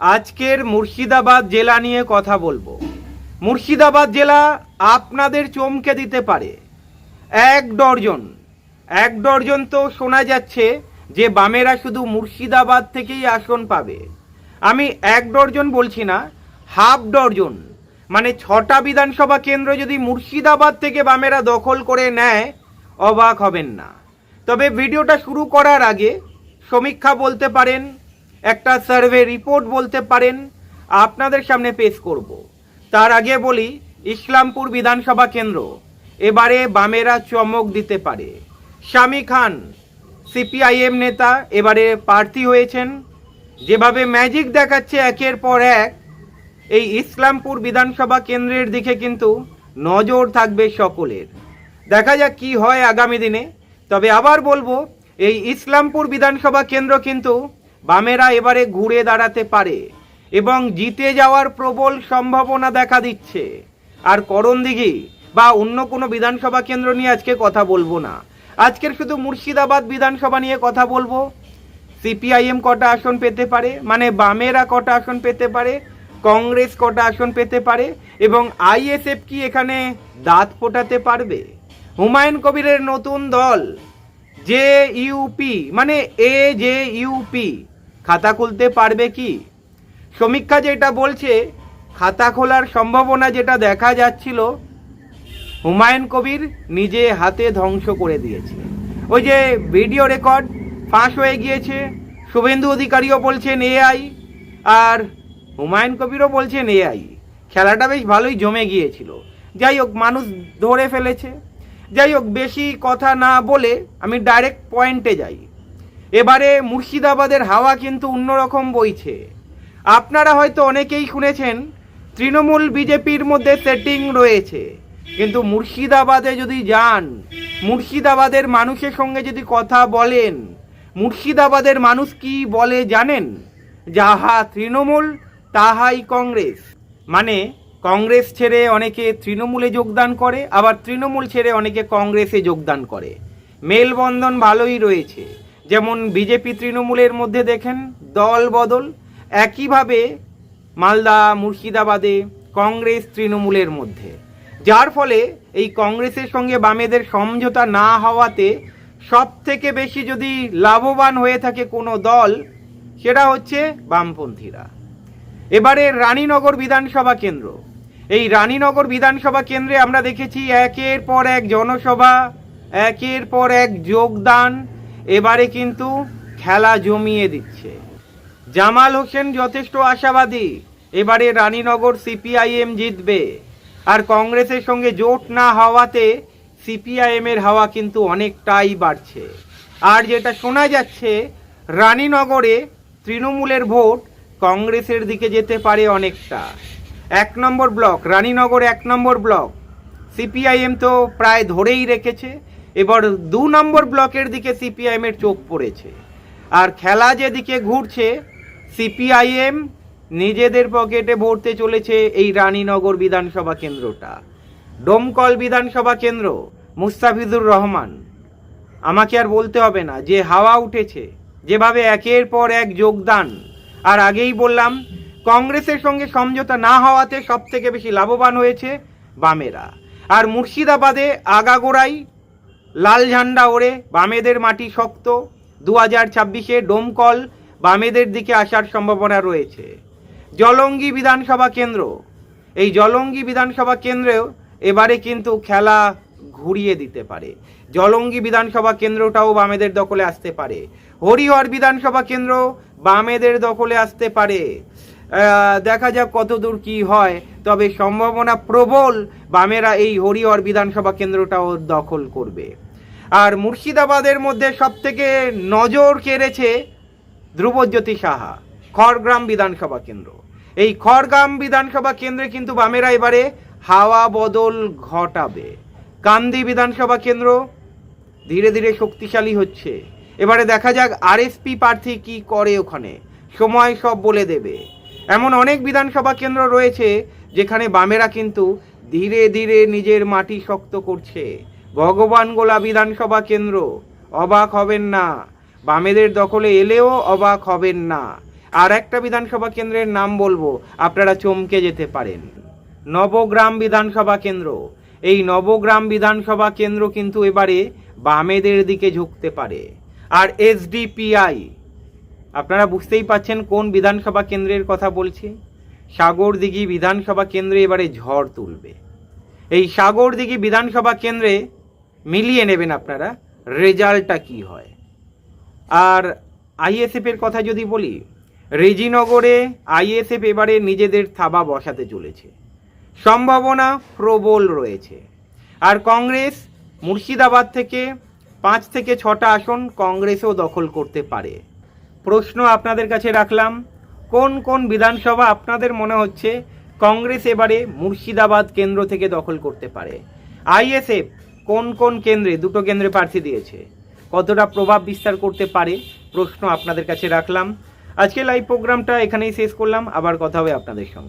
আজকের মুর্শিদাবাদ জেলা নিয়ে কথা বলবো। মুর্শিদাবাদ জেলা আপনাদের চমকে দিতে পারে। এক ডর্জন তো শোনা যাচ্ছে যে বামেরা শুধু মুর্শিদাবাদ থেকেই আসন পাবে। আমি এক ডর্জন বলছি না, হাফ ডর্জন, মানে 6টা বিধানসভা কেন্দ্র যদি মুর্শিদাবাদ থেকে বামেরা দখল করে নেয়, অবাক হবেন না। তবে ভিডিওটা শুরু করার আগে সমীক্ষা বলতে পারেন, একটা সার্ভে রিপোর্ট বলতে পারেন, আপনাদের সামনে পেশ করব। তার আগে বলি, ইসলামপুর বিধানসভা কেন্দ্র এবারে বামেরা চমক দিতে পারে। শামী খান সিপিআইএম নেতা এবারে প্রার্থী হয়েছেন। যেভাবে ম্যাজিক দেখাচ্ছে একের পর এক, এই ইসলামপুর বিধানসভা কেন্দ্রের দিকে কিন্তু নজর থাকবে সকলের। দেখা যাক কি হয় আগামী দিনে। তবে আবার বলবো, এই ইসলামপুর বিধানসভা কেন্দ্র কিন্তু বামেরা এবারে ঘুরে দাঁড়াতে পারে এবং জিতে যাওয়ার প্রবল সম্ভাবনা দেখা দিচ্ছে। আর করণদিঘি বা অন্য কোনো বিধানসভা কেন্দ্র নিয়ে আজকে কথা বলবো না। আজকের শুধু মুর্শিদাবাদ বিধানসভা নিয়ে কথা বলবো। সিপিআইএম কটা আসন পেতে পারে, মানে বামেরা কটা আসন পেতে পারে, কংগ্রেস কটা আসন পেতে পারে, এবং আইএসএফ কি এখানে দাঁত ফোটাতে পারবে। হুমায়ুন কবিরের নতুন দল যে ইউপি, মানে AJUP, খাতা খুলতে পারবে কি? সমীক্ষা যেটা বলছে, খাতা খোলার সম্ভাবনা যেটা দেখা যাচ্ছিল, হুমায়ুন কবির নিজে হাতে ধ্বংস করে দিয়েছে। ওই যে ভিডিও রেকর্ড ফাঁস হয়ে গিয়েছে, শুভেন্দু অধিকারীও বলছেন AI, আর হুমায়ুন কবিরও বলছেন AI। খেলাটা বেশ ভালোই জমে গিয়েছিল। যাই হোক, মানুষ ধরে ফেলেছে। যাই হোক, বেশি কথা না বলে আমি ডাইরেক্ট পয়েন্টে যাই। এবারে মুর্শিদাবাদের হাওয়া কিন্তু অন্যরকম বইছে। আপনারা হয়তো অনেকেই শুনেছেন তৃণমূল বিজেপির মধ্যে সেটিং রয়েছে, কিন্তু মুর্শিদাবাদে যদি যান, মুর্শিদাবাদের মানুষের সঙ্গে যদি কথা বলেন, মুর্শিদাবাদের মানুষ কি বলে জানেন? যাহা তৃণমূল তাহাই কংগ্রেস। মানে কংগ্রেস ছেড়ে অনেকে তৃণমূলে যোগদান করে, আবার তৃণমূল ছেড়ে অনেকে কংগ্রেসে যোগদান করে। মেলবন্ধন ভালোই রয়েছে। যেমন বিজেপি তৃণমূলের মধ্যে দেখেন দল বদল, একইভাবে মালদা মুর্শিদাবাদে কংগ্রেস তৃণমূলের মধ্যে। যার ফলে এই কংগ্রেসের সঙ্গে বামেদের সমঝোতা না হওয়াতে সব থেকে বেশি যদি লাভবান হয়ে থাকে কোনো দল, সেটা হচ্ছে বামপন্থীরা। এবারে রানীনগর বিধানসভা কেন্দ্র, এই রানীনগর বিধানসভা কেন্দ্রে আমরা দেখেছি একের পর এক জনসভা, একের পর এক যোগদান। এবারে কিন্তু খেলা জমিয়ে দিচ্ছে। জামাল হোসেন যথেষ্ট আশাবাদী এবারে রানীনগর সিপিআইএম জিতবে। আর কংগ্রেসের সঙ্গে জোট না হওয়াতে সিপিআইএমের হাওয়া কিন্তু অনেকটাই বাড়ছে। আর যেটা শোনা যাচ্ছে, রানীনগরে তৃণমূলের ভোট কংগ্রেসের দিকে যেতে পারে অনেকটা। 1 নম্বর ব্লক রানীনগর, 1 নম্বর ব্লক সিপিআইএম তো প্রায় ধরেই রেখেছে। এবার 2 নম্বর ব্লকের দিকে সিপিআইএমের চোখ পড়েছে। আর খেলা যেদিকে ঘুরছে, সিপিআইএম নিজেদের পকেটে ভরতে চলেছে এই রানীনগর বিধানসভা কেন্দ্রটা। ডোমকল বিধানসভা কেন্দ্র, মুস্তাফিজুর রহমান, আমাকে আর বলতে হবে না যে হাওয়া উঠেছে, যেভাবে একের পর এক যোগদান। আর আগেই বললাম, কংগ্রেসের সঙ্গে সমঝোতা না হওয়াতে সব থেকে বেশি লাভবান হয়েছে বামেরা। আর মুর্শিদাবাদে আগাগোড়াই লাল ঝান্ডা ওড়ে, বামেদের মাটি শক্ত। 2026-এ ডোমকল বামেদের দিকে আসার সম্ভাবনা রয়েছে। জলঙ্গি বিধানসভা কেন্দ্র, এই জলঙ্গি বিধানসভা কেন্দ্রেও এবারে কিন্তু খেলা ঘুরিয়ে দিতে পারে। জলঙ্গি বিধানসভা কেন্দ্রটাও বামেদের দখলে আসতে পারে। হরিহর বিধানসভা কেন্দ্র বামেদের দখলে আসতে পারে। দেখা যাক কতদূর কি হয়। তবে সম্ভাবনা প্রবল বামেরা এই হরিহর বিধানসভা কেন্দ্রটাও দখল করবে। আর মুর্শিদাবাদের মধ্যে সবথেকে নজর কেড়েছে ধ্রুবজ্যোতি সাহা, খড়গ্রাম বিধানসভা কেন্দ্র। এই খড়গ্রাম বিধানসভা কেন্দ্রে কিন্তু বামেরা এবারে হাওয়া বদল ঘটাবে। কান্দি বিধানসভা কেন্দ্র ধীরে ধীরে শক্তিশালী হচ্ছে। এবারে দেখা যাক আরএসপি প্রার্থী কি করে, ওখানে সময় সব বলে দেবে। এমন অনেক বিধানসভা কেন্দ্র রয়েছে যেখানে বামেরা কিন্তু ধীরে ধীরে নিজের মাটি শক্ত করছে। ভগবানগোলা বিধানসভা কেন্দ্র, অবাক হবেন না, বামেদের দখলে এলেও অবাক হবেন না। আর একটা বিধানসভা কেন্দ্রের নাম বলবো, আপনারা চমকে যেতে পারেন। নবগ্রাম বিধানসভা কেন্দ্র। এই নবগ্রাম বিধানসভা কেন্দ্র কিন্তু এবারে বামেদের দিকে ঝুঁকতে পারে। আর এসডিপিআই, আপনারা বুঝতেই পাচ্ছেন কোন বিধানসভা কেন্দ্রের কথা বলছি। সাগরদিঘি বিধানসভা কেন্দ্রে এবারে ঝড় তুলবে। এই সাগরদিঘি বিধানসভা কেন্দ্রে মিলিয়ে নেবেন আপনারা রেজাল্টটা কি হয়। আর আইএসএফ এর কথা যদি বলি, রেজিনগরে আইএসএফ এবারে নিজেদের থাবা বসাতে চলেছে, সম্ভাবনা প্রবল রয়েছে। আর কংগ্রেস মুর্শিদাবাদ থেকে 5 থেকে 6টা আসন কংগ্রেসও দখল করতে পারে। প্রশ্ন আপনাদের কাছে রাখলাম, কোন কোন বিধানসভা আপনাদের মনে হচ্ছে কংগ্রেস এবারে মুর্শিদাবাদ কেন্দ্র থেকে দখল করতে পারে? আইএসএফ কোন কোন কেন্দ্রে, 2টো কেন্দ্রে প্রার্থী দিয়েছে, কতটা প্রভাব বিস্তার করতে পারে? প্রশ্ন আপনাদের কাছে রাখলাম। আজকে লাইভ প্রোগ্রামটা এখানেই শেষ করলাম, আবার কথা হবে আপনাদের সঙ্গে।